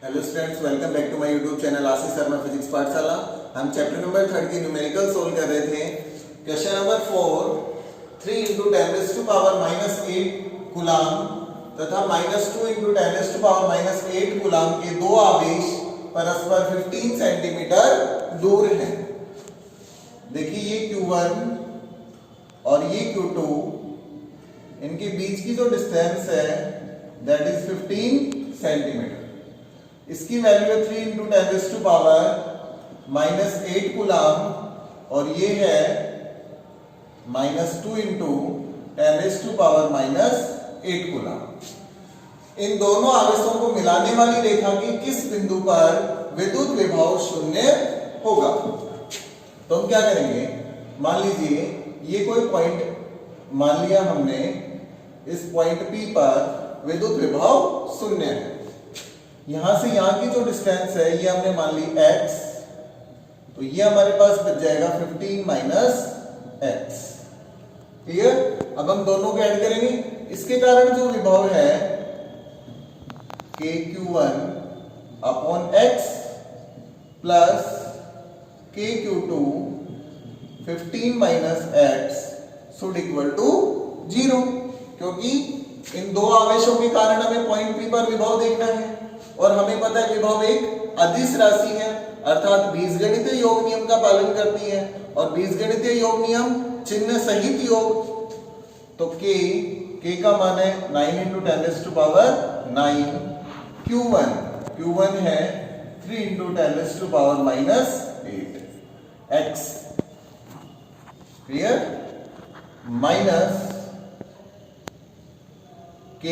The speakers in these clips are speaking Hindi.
Hello students, welcome back to my YouTube channel Ashish Sharma physics पाठशाला। हम चैप्टर नंबर 3 की न्यूमेरिकल सोल्व कर रहे थे। क्वेश्चन नंबर 4, 3 × 10⁻⁻8 कूलाम तथा -2 × 10⁻⁻8 कूलाम के दो आवेश परस्पर 15 सेंटीमीटर दूर हैं। देखिए ये Q1 और ये Q2, इनके बीच की जो डिस्टेंस है दैट इज 15 सेंटीमीटर। इसकी वैल्यू है 3 × 10⁻⁻8 कूलाम और ये है -2 × 10⁻⁻8 कूलाम। इन दोनों आवेशों को मिलाने वाली रेखा के किस बिंदु पर विद्युत विभव शून्य होगा? तो हम क्या करेंगे, मान लीजिए ये कोई पॉइंट मान लिया हमने, इस पॉइंट P पर विद्युत विभव शून्य है। यहां से यहां की जो डिस्टेंस है ये हमने मान ली x, तो ये हमारे पास बच जाएगा 15 - x। क्लियर? अब हम दोनों को ऐड करेंगे। इसके कारण जो विभव है kq1 upon x plus kq2 15 - x should equal to 0, क्योंकि इन दो आवेशों के कारण हमें पॉइंट P पर विभव देखना है और हमें पता है विभव एक अदिश राशि है, अर्थात बीजगणितीय योग नियम का पालन करती है और बीजगणितीय योग नियम चिन्ह सहित योग। तो k का मान है 9 × 10⁻9, Q1 है 3 × 10⁻8 x। Clear? Minus k,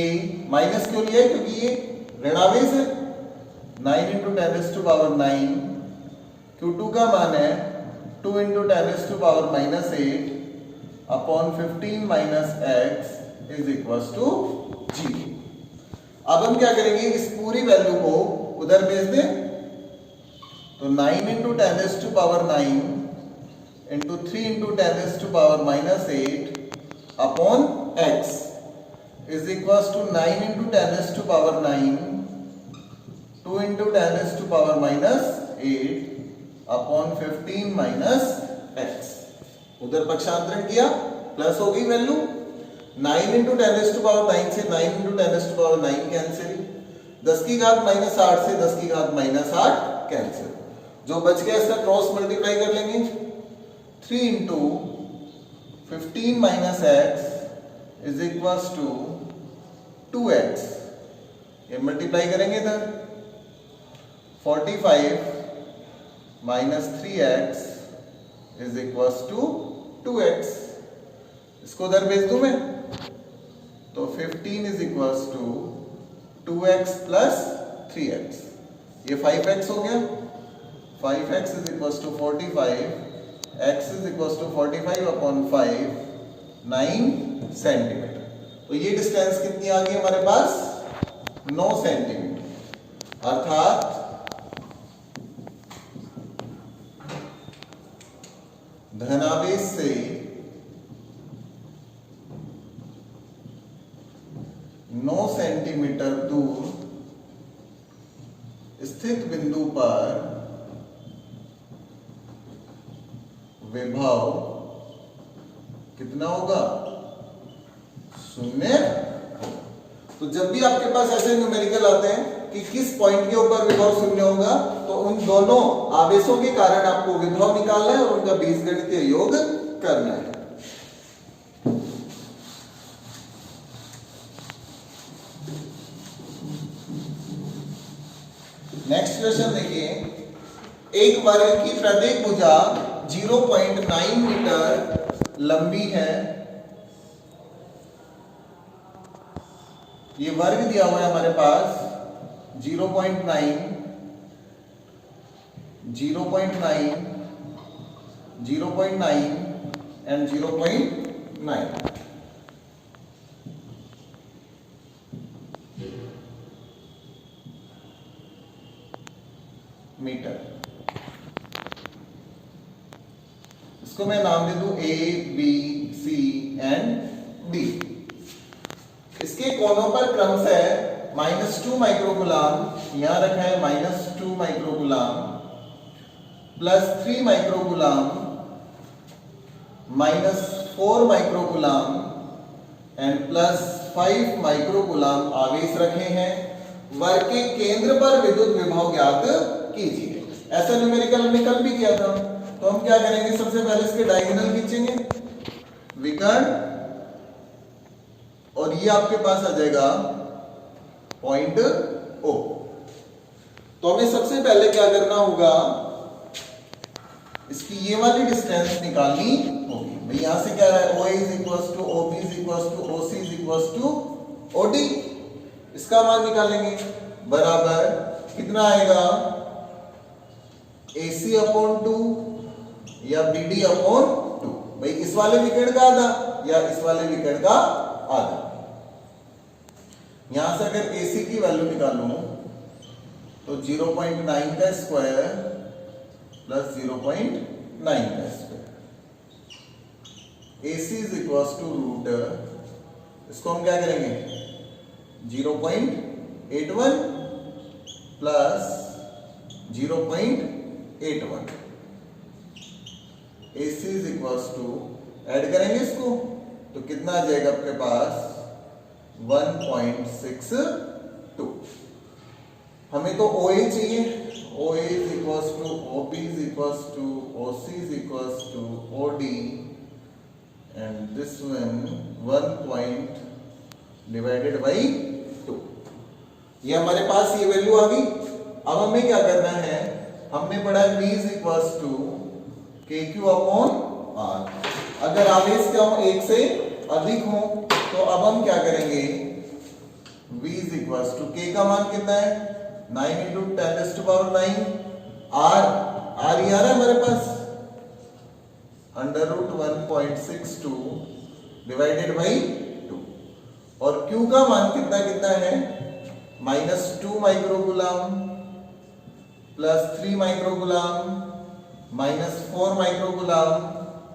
minus क्यों लिया है? क्योंकि ये ऋणावेश है। 9 × 10⁻9, Q2 का मान है 2 × 10⁻8 upon 15 - x is equals to 0। अब हम क्या करेंगे, इस पूरी वैल्यू को उधर भेज दें। तो 9 × 10⁻9 into 3 × 10⁻8 upon x is equals to 9 × 10⁻9 2 × 10⁻8 upon 15 - x। उधर पक्षांतरण किया, प्लस हो गई वैल्यू। 9 × 10⁻9 से 9 × 10⁻9 कैंसिल, 10 की घात -8 से 10 की घात -8 कैंसिल। जो बच गया इसका क्रॉस मल्टीप्लाई कर लेंगे। 3 × 15 - x is equals to 2x। ये मल्टीप्लाई करेंगे इधर, 45 - 3x is equals to 2x। इसको उधर भेज दूं मैं, तो 15 is equals to 2x plus 3x। ये 5x हो गया। 5x is equals to 45, x is equals to 45 upon 5, 9 centimetre. तो ये डिस्टेंस कितनी आ गई हमारे पास? 9 सेंटीमीटर। अर्थात धनावेश से नौ सेंटीमीटर दूर स्थित बिंदु पर विभव कितना होगा? शून्य। तो जब भी आपके पास ऐसे न्यूमेरिकल आते हैं कि किस पॉइंट के ऊपर विभव शून्य होगा, तो उन दोनों आवेशों के कारण आपको विभव निकालना है और उनका बीजगणितीय योग करना है। नेक्स्ट क्वेश्चन देखिए, एक वर्ग की प्रत्येक भुजा 0.9 मीटर लंबी है। ये वर्ग दिया हुआ है हमारे पास 0.9, 0.9 एंड 0.9 मीटर। इसको मैं नाम दे दूं A, B, C and D। इसके कोनों पर क्रमशः -2 माइक्रोकूलाम यहां रखा है -2 microcoulomb +3 microcoulomb -4 microcoulomb and +5 microcoulomb आवेश रखे हैं। वर्ग के केंद्र पर विद्युत विभव ज्ञात कीजिए। ऐसा न्यूमेरिकल हमने कल भी किया था। तो हम क्या करेंगे, सबसे पहले इसके डायगोनल खींचेंगे विकर्ण, और ये आपके पास आ जाएगा पॉइंट O। तो हमें सबसे पहले क्या करना होगा, इसकी ये वाली डिस्टेंस निकालनी होगी। भाई यहां से क्या रहा है, OA = OB = OC = OD। इसका मान निकालेंगे, बराबर कितना आएगा, AC/2 या BD/2। भाई इस वाले विकर्ण का आधा या इस वाले विकर्ण का आधा। यहां से अगर AC की वैल्यू निकालूं तो 0.9 का स्क्वायर प्लस 0.9 का स्क्वायर, AC = इसको हम क्या करेंगे 0.81 प्लस 0.81, AC ऐड करेंगे इसको तो कितना आ जाएगा आपके पास 1.62। हमें तो OA चाहिए, OA = OB = OC = OD and this one 1/2। ये हमारे पास ये वैल्यू आ गई। अब हमें क्या करना है, हमने पढ़ा V = KQ/R। अगर आवेश क्या हो, एक से अधिक हो, तो अब हम क्या करेंगे, V = K का मान कितना है 9 × 10⁹ R ये आ रहा है हमारे पास √1.62 / 2। और Q का मान कितना है -2 माइक्रोकूलम +3 माइक्रोकूलम -4 माइक्रोकूलम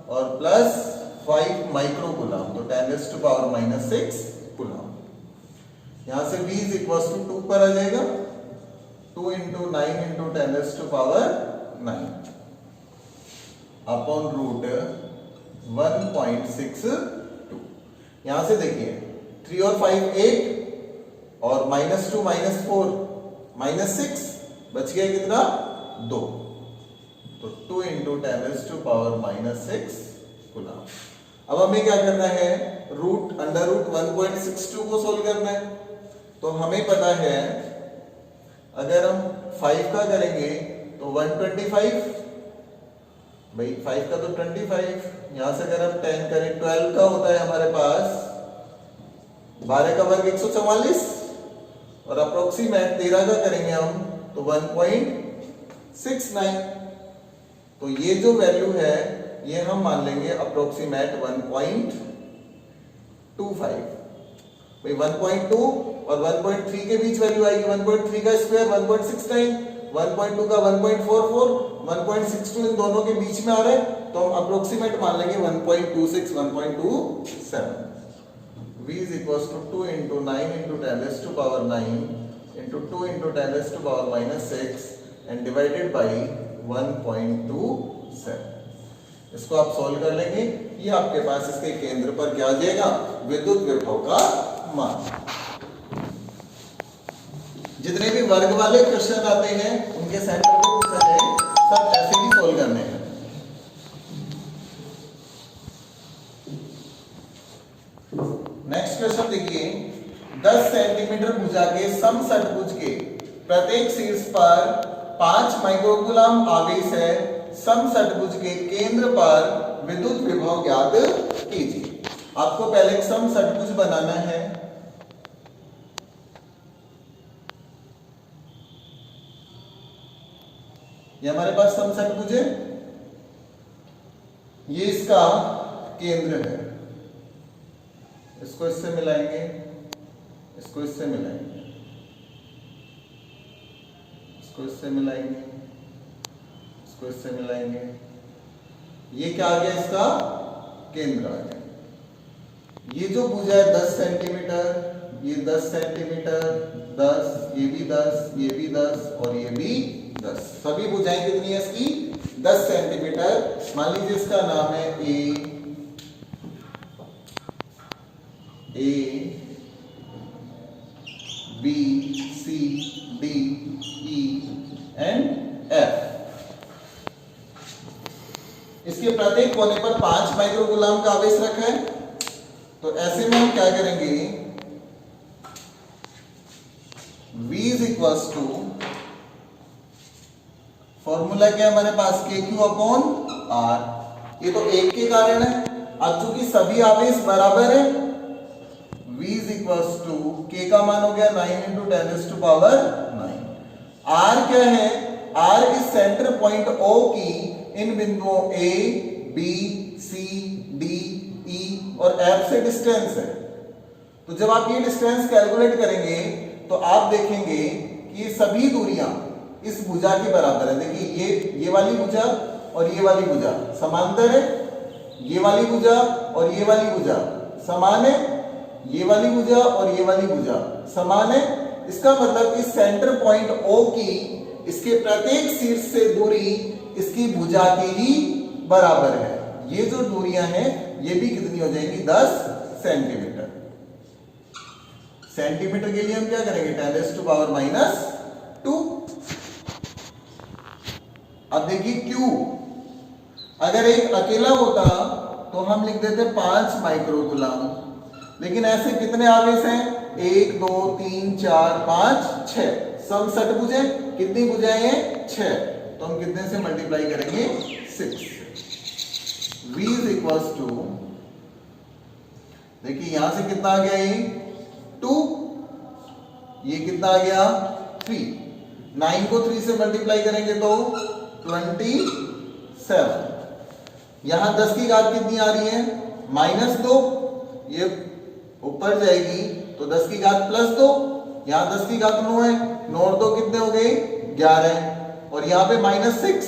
और +5 माइक्रोकूलम, तो 10⁻⁻6 कूलम। यहां से V = 2 पर आ जाएगा, 2 × 9 × 10⁻9 अपॉन √1.62। यहां से देखिए 3 और 5 8 और -2 -4 -6 बच गया कितना 2, तो 2 × 10⁻6 कूलम। अब हमें क्या करना है, √1.62 को सोल्व करना है। तो हमें पता है अगर हम 5 का करेंगे तो 125, भाई 5 का तो 25, यहां से अगर हम 10 करें 12 का होता है हमारे पास 12 का वर्ग 144 और अप्रोक्सीमेट 13 का करेंगे हम तो 1.69। तो ये जो वैल्यू है ये हम मान लेंगे अप्रोक्सीमेट 1.25। भाई 1.2 और 1.3 के बीच वैल्यू आएगी 1.3 का स्क्वायर 1.69, 1.2 का 1.44, 1.62 इन दोनों के बीच में आ रहा है, तो हम अप्रोक्सीमेट मान लेंगे 1.26 1.27। V = 2 × 9 × 10⁻9 × 2 × 10⁻6 and divided by 1.27। इसको आप सॉल्व कर लेंगे, ये आपके पास इसके केंद्र पर क्या आ जाएगा, विद्युत विभव का मान। जितने भी वर्ग वाले क्वेश्चन आते हैं उनके सेंटर को सब ऐसे ही सॉल्व करने हैं। नेक्स्ट क्वेश्चन देखिए, 10 सेंटीमीटर भुजा के समषटभुज के प्रत्येक शीर्ष पर 5 माइक्रोकूलम आवेश है। समषटभुज के केंद्र पर विद्युत विभव ज्ञात कीजिए। आपको पहले एक समषटभुज बनाना है। ये हमारे पास समषटभुज है, ये इसका केंद्र है। इसको इससे मिलाएंगे, इसको इससे मिलाएंगे, इसको इससे मिलाएंगे, इसको इससे मिलाएंगे। ये क्या आ गया, इसका केंद्र आ गया। ये जो भुजा है 10 सेंटीमीटर, ये 10 सेंटीमीटर, 10, ये भी 10, ये भी 10 और ये भी 10। सभी भुजाएं कितनी है इसकी? 10 सेंटीमीटर। मान लीजिए इसका नाम है A B C D E and F. इसके प्रत्येक कोने पर 5 माइक्रोकूलम का आवेश रखा है। तो ऐसे में हम क्या करेंगे, V is equals to, formula क्या है हमारे पास, KQ अपॉन R। ये तो एक के कारण है। अब चूंकि सभी आवेश बराबर है, V is equals to, K का मान हो गया 9 इंटू 10⁻⁹। R क्या है, R इस सेंटर पॉइंट O की इन बिंदुओं A, B, C, D, E और F से डिस्टेंस है। तो जब आप ये डिस्टेंस कैलकुलेट करेंगे तो आप देखेंगे कि ये सभी दूरियां इस भुजा के बराबर है। देखिए ये वाली भुजा और ये वाली भुजा समांतर है, ये वाली भुजा और ये वाली भुजा समान है, ये वाली भुजा और ये वाली भुजा समान है। इसका मतलब इस सेंटर पॉइंट O की इसके प्रत्येक शीर्ष से दूरी इसकी भुजा की ही बराबर है। ये जो दूरियां हैं ये भी कितनी हो जाएंगी, 10 सेंटीमीटर। सेंटीमीटर के लिए हम क्या करेंगे, 10⁻⁻²। अब देखिए Q अगर एक अकेला होता तो हम लिख देते 5 माइक्रोकूलम, लेकिन ऐसे कितने आवेश हैं, 1 2 3 4 5 6, सम षटभुज है। कितनी भुजाएं हैं, 6। तो हम कितने से मल्टीप्लाई करेंगे, 6। V इज इक्वल्स टू, देखिए यहां से कितना आ गया, ये 2, ये कितना आ गया 3। 9 को 3 से मल्टीप्लाई करेंगे तो 27। यहां 10 की घात कितनी आ रही है, -2, ये ऊपर जाएगी तो 10 की घात +2, यहां 10 की घात 9 है, 9 और 2 कितने हो गए, 11। और यहां पे -6,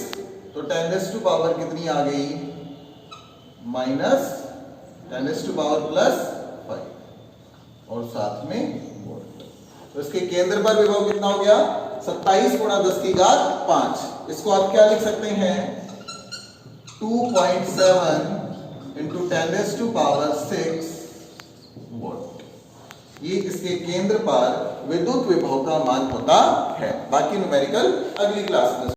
तो 10⁻⁻ कितनी आ गई, -10⁻+5 और साथ में वोल्ट। तो इसके केंद्र पर विभव कितना हो गया, 27 × 10 की घात 5। इसको आप क्या लिख सकते हैं, 2.7 × 10⁻6 वोल्ट। ये इसके केंद्र पर विद्युत विभव का मान होता है। बाकी न्यूमेरिकल अगली क्लास में